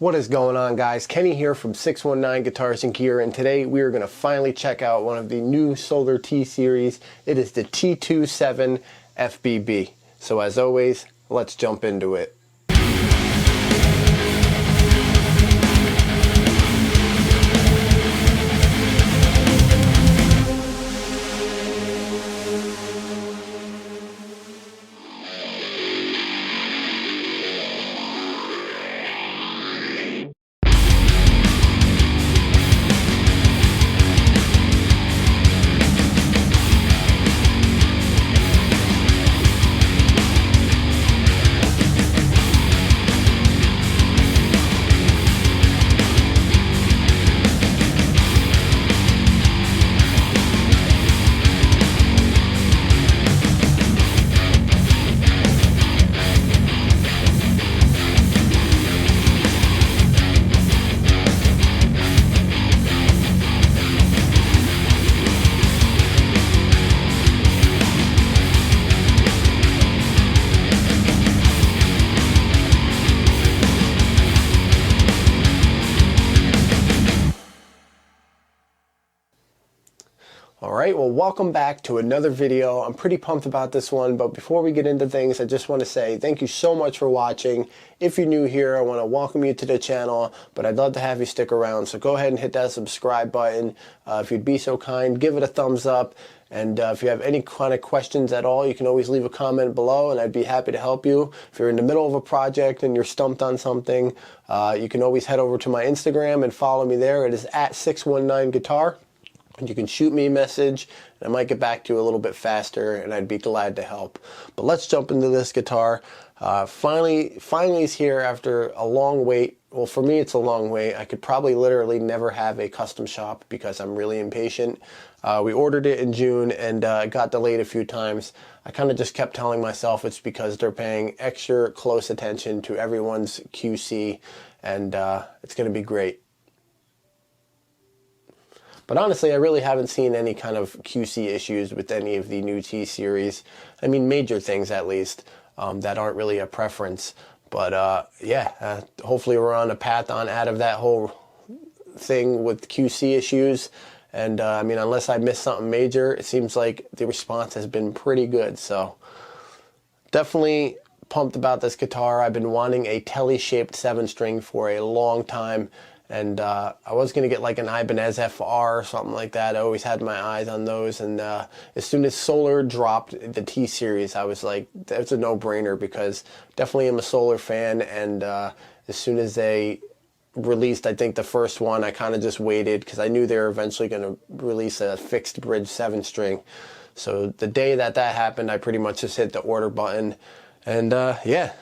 What is going on, guys? Kenny here from 619 Guitars and Gear, and today we are going to finally check out one of the new Solar T series. It is the T2.7FBB. So as always, let's jump into it. Alright, well, welcome back to another video. I'm pretty pumped about this one, but before we get into things, I just want to say thank you so much for watching. If you're new here, I want to welcome you to the channel, but I'd love to have you stick around, so go ahead and hit that subscribe button. If you'd be so kind, give it a thumbs up, and if you have any kind of questions at all, you can always leave a comment below, and I'd be happy to help you. If you're in the middle of a project and you're stumped on something, you can always head over to my Instagram and follow me there. It is at 619guitar. And you can shoot me a message, and I might get back to you a little bit faster, and I'd be glad to help. But let's jump into this guitar. Finally it's here after a long wait. Well, for me, it's a long wait. I could probably literally never have a custom shop because I'm really impatient. We ordered it in June, and it got delayed a few times. I kind of just kept telling myself it's because they're paying extra close attention to everyone's QC, and it's going to be great. But honestly, I really haven't seen any kind of QC issues with any of the new T series. I mean, major things at least, that aren't really a preference. But yeah, hopefully we're on a path out of that whole thing with QC issues. And I mean, unless I missed something major, it seems like the response has been pretty good. So definitely pumped about this guitar. I've been wanting a tele-shaped 7-string for a long time. And I was going to get like an Ibanez FR or something like that. I always had my eyes on those. And as soon as Solar dropped the T series, I was like, that's a no-brainer, because definitely I'm a Solar fan. And as soon as they released, I think, the first one, I kind of just waited because I knew they were eventually going to release a fixed bridge 7-string. So the day that happened, I pretty much just hit the order button. And yeah,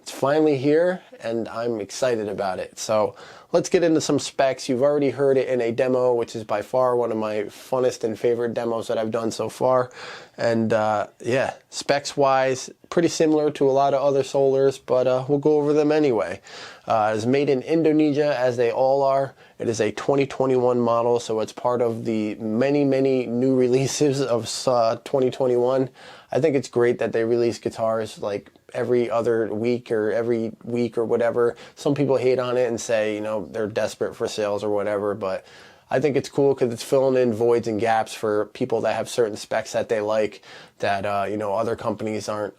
it's finally here, and I'm excited about it. So let's get into some specs. You've already heard it in a demo, which is by far one of my funnest and favorite demos that I've done so far. And yeah, specs wise, pretty similar to a lot of other Solars, but we'll go over them anyway. It's made in Indonesia, as they all are. It is a 2021 model, so it's part of the many new releases of 2021. I think it's great that they release guitars like every other week or every week or whatever. Some people hate on it and say, you know, they're desperate for sales or whatever, but I think it's cool because it's filling in voids and gaps for people that have certain specs that they like that you know, other companies aren't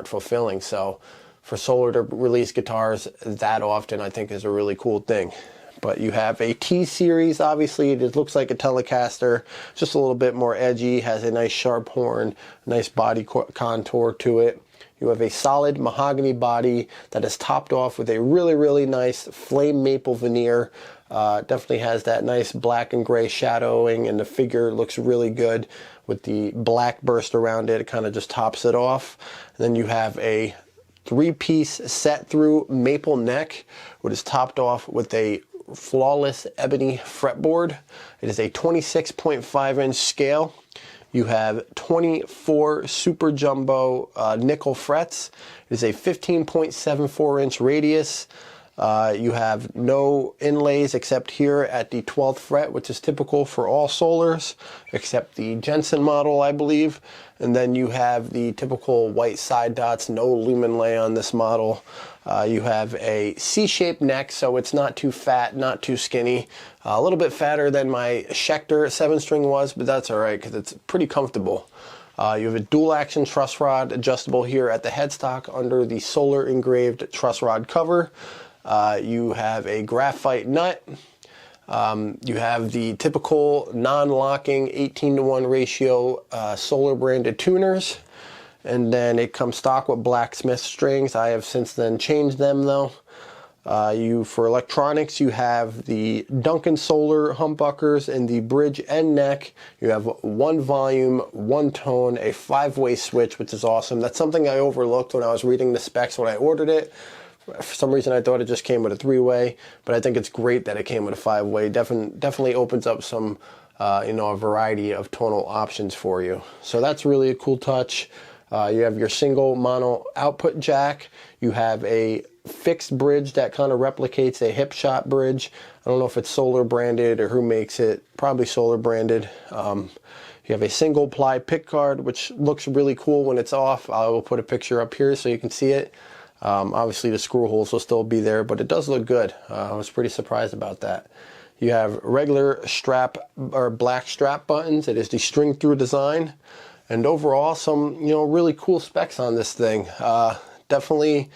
fulfilling. So for Solar to release guitars that often, I think, is a really cool thing. But you have a T series, obviously. It looks like a Telecaster, just a little bit more edgy, has a nice sharp horn, nice body contour to it. You have a solid mahogany body that is topped off with a really nice flame maple veneer. Definitely has that nice black and gray shadowing, and the figure looks really good with the black burst around it. It kind of just tops it off. And then you have a 3-piece set through maple neck, which is topped off with a flawless ebony fretboard. It is a 26.5-inch scale. You have 24 super jumbo nickel frets. It is a 15.74-inch radius. You have no inlays except here at the 12th fret, which is typical for all Solars, except the Jensen model, I believe. And then you have the typical white side dots, no lumen lay on this model. You have a C-shaped neck, so it's not too fat, not too skinny. A little bit fatter than my Schecter 7-string was, but that's all right because it's pretty comfortable. You have a dual action truss rod adjustable here at the headstock under the Solar engraved truss rod cover. You have a graphite nut. You have the typical non-locking 18-to-1 ratio Solar branded tuners. And then it comes stock with blacksmith strings. I have since then changed them though. For electronics, you have the Duncan Solar humbuckers in the bridge and neck. You have 1 volume, 1 tone, a 5-way switch, which is awesome. That's something I overlooked when I was reading the specs when I ordered it. For some reason I thought it just came with a 3-way, but I think it's great that it came with a 5-way. Definitely opens up some, a variety of tonal options for you. So that's really a cool touch. You have your single mono output jack. You have a fixed bridge that kind of replicates a hip shot bridge. I don't know if it's Solar branded or who makes it. Probably Solar branded. You have a single ply pick guard, which looks really cool when it's off. I will put a picture up here so you can see it. Obviously the screw holes will still be there, but it does look good. I was pretty surprised about that. You have regular strap or black strap buttons. It is the string through design. And overall, some, really cool specs on this thing. Definitely,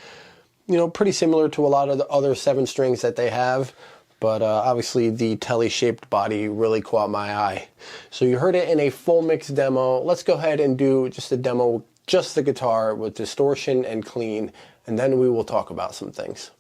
pretty similar to a lot of the other 7-strings that they have. But obviously the tele-shaped body really caught my eye. So you heard it in a full mix demo. Let's go ahead and do just a demo, just the guitar with distortion and clean. And then we will talk about some things.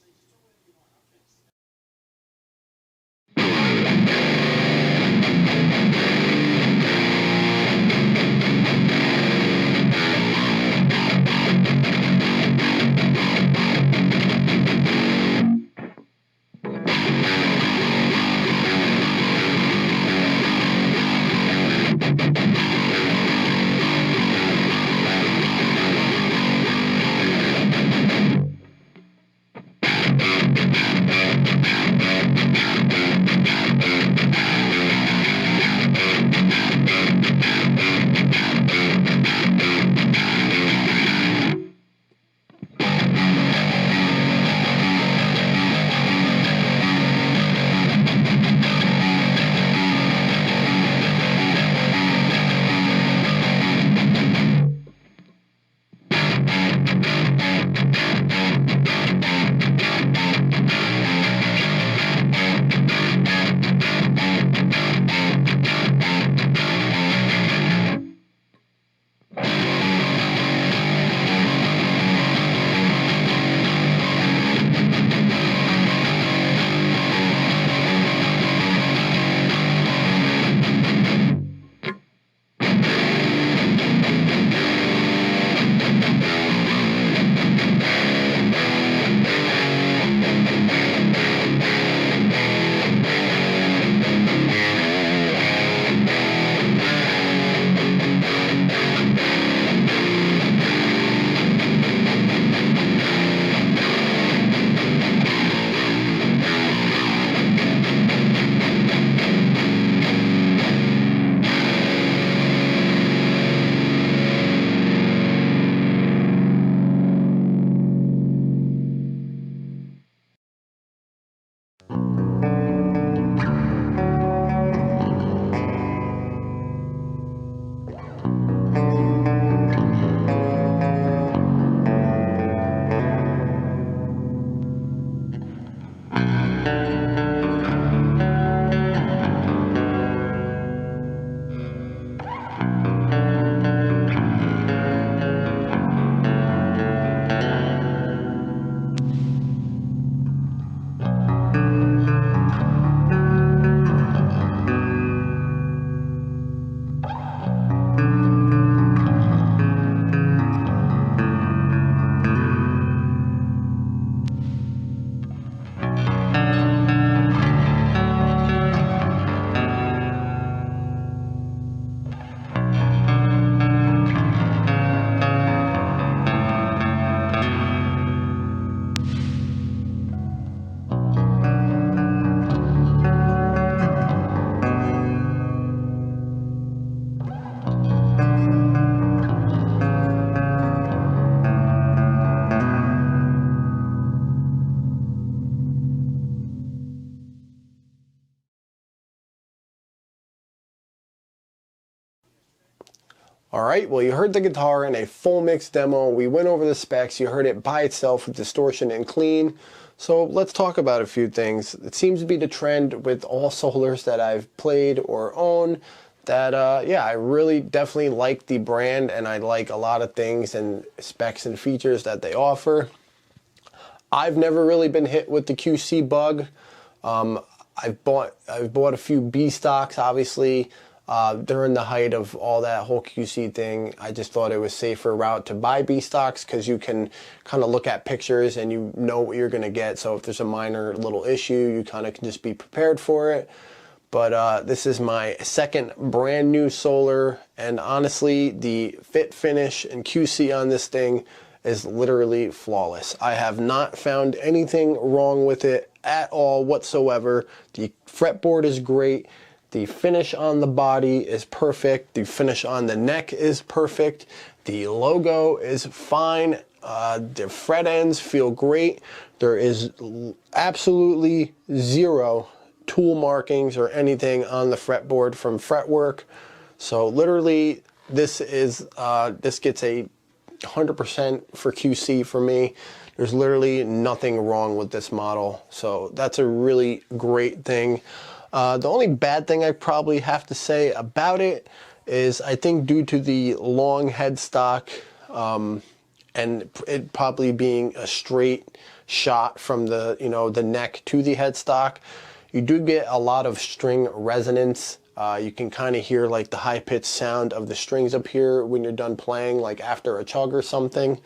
All right, well, you heard the guitar in a full mix demo. We went over the specs. You heard it by itself with distortion and clean. So let's talk about a few things. It seems to be the trend with all Solars that I've played or own that, yeah, I really definitely like the brand, and I like a lot of things and specs and features that they offer. I've never really been hit with the QC bug. I've bought a few B stocks, obviously. During the height of all that whole QC thing, I just thought it was safer route to buy B stocks because you can kind of look at pictures and you know what you're going to get. So if there's a minor little issue, you kind of can just be prepared for it. But this is my second brand new Solar, and honestly, the fit, finish, and QC on this thing is literally flawless. I have not found anything wrong with it at all whatsoever. The fretboard is great. The finish on the body is perfect. The finish on the neck is perfect. The logo is fine. The fret ends feel great. There is absolutely zero tool markings or anything on the fretboard from fretwork. So literally, this gets a 100% for QC for me. There's literally nothing wrong with this model. So that's a really great thing. The only bad thing I probably have to say about it is I think due to the long headstock and it probably being a straight shot from the, the neck to the headstock, you do get a lot of string resonance. You can kind of hear like the high-pitched sound of the strings up here when you're done playing, like after a chug or something.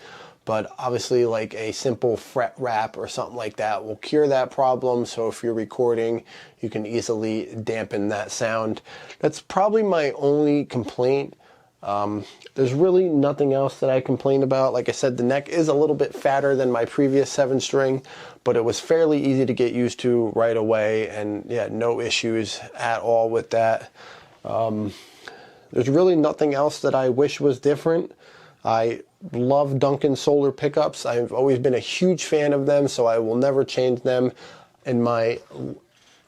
But obviously like a simple fret wrap or something like that will cure that problem. So if you're recording, you can easily dampen that sound. That's probably my only complaint. There's really nothing else that I complain about. Like I said, the neck is a little bit fatter than my previous 7-string, but it was fairly easy to get used to right away, and yeah, no issues at all with that. There's really nothing else that I wish was different. I love Duncan Solar pickups. I've always been a huge fan of them, so I will never change them. In my,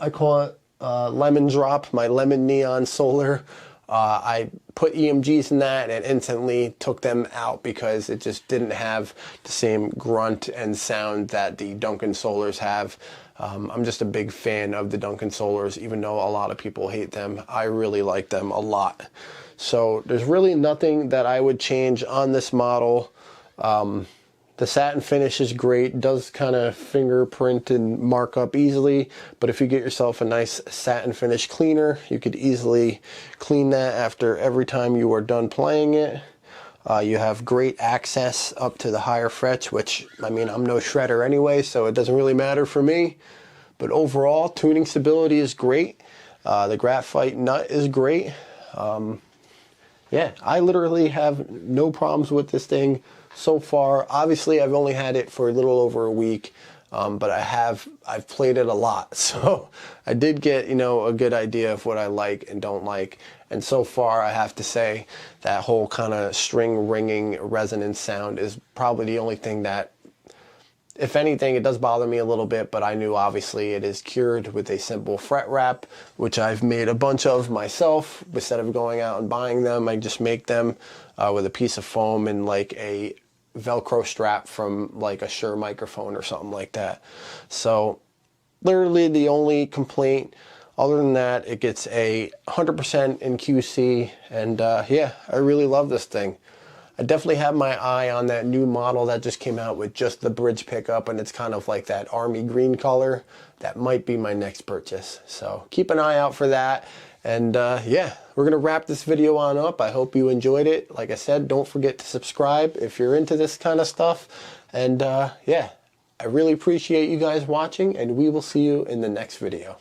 I call it lemon drop, my lemon neon Solar, I put EMGs in that and instantly took them out because it just didn't have the same grunt and sound that the Duncan Solars have. I'm just a big fan of the Duncan Solars, even though a lot of people hate them. I really like them a lot. So there's really nothing that I would change on this model. The satin finish is great, does kind of fingerprint and mark up easily, but if you get yourself a nice satin finish cleaner, you could easily clean that after every time you are done playing it. You have great access up to the higher frets, which, I mean, I'm no shredder anyway, so it doesn't really matter for me. But overall, tuning stability is great. The graphite nut is great. Yeah, I literally have no problems with this thing so far. Obviously, I've only had it for a little over a week, but I've played it a lot. So I did get, a good idea of what I like and don't like. And so far, I have to say that whole kind of string ringing resonance sound is probably the only thing that, if anything, it does bother me a little bit, but I knew obviously it is cured with a simple fret wrap, which I've made a bunch of myself. Instead of going out and buying them, I just make them with a piece of foam and like a Velcro strap from like a Shure microphone or something like that. So literally the only complaint, other than that, it gets a 100% in QC, and yeah, I really love this thing. I definitely have my eye on that new model that just came out with just the bridge pickup, and it's kind of like that army green color. That might be my next purchase. So keep an eye out for that. And yeah, we're going to wrap this video on up. I hope you enjoyed it. Like I said, don't forget to subscribe if you're into this kind of stuff. And yeah, I really appreciate you guys watching, and we will see you in the next video.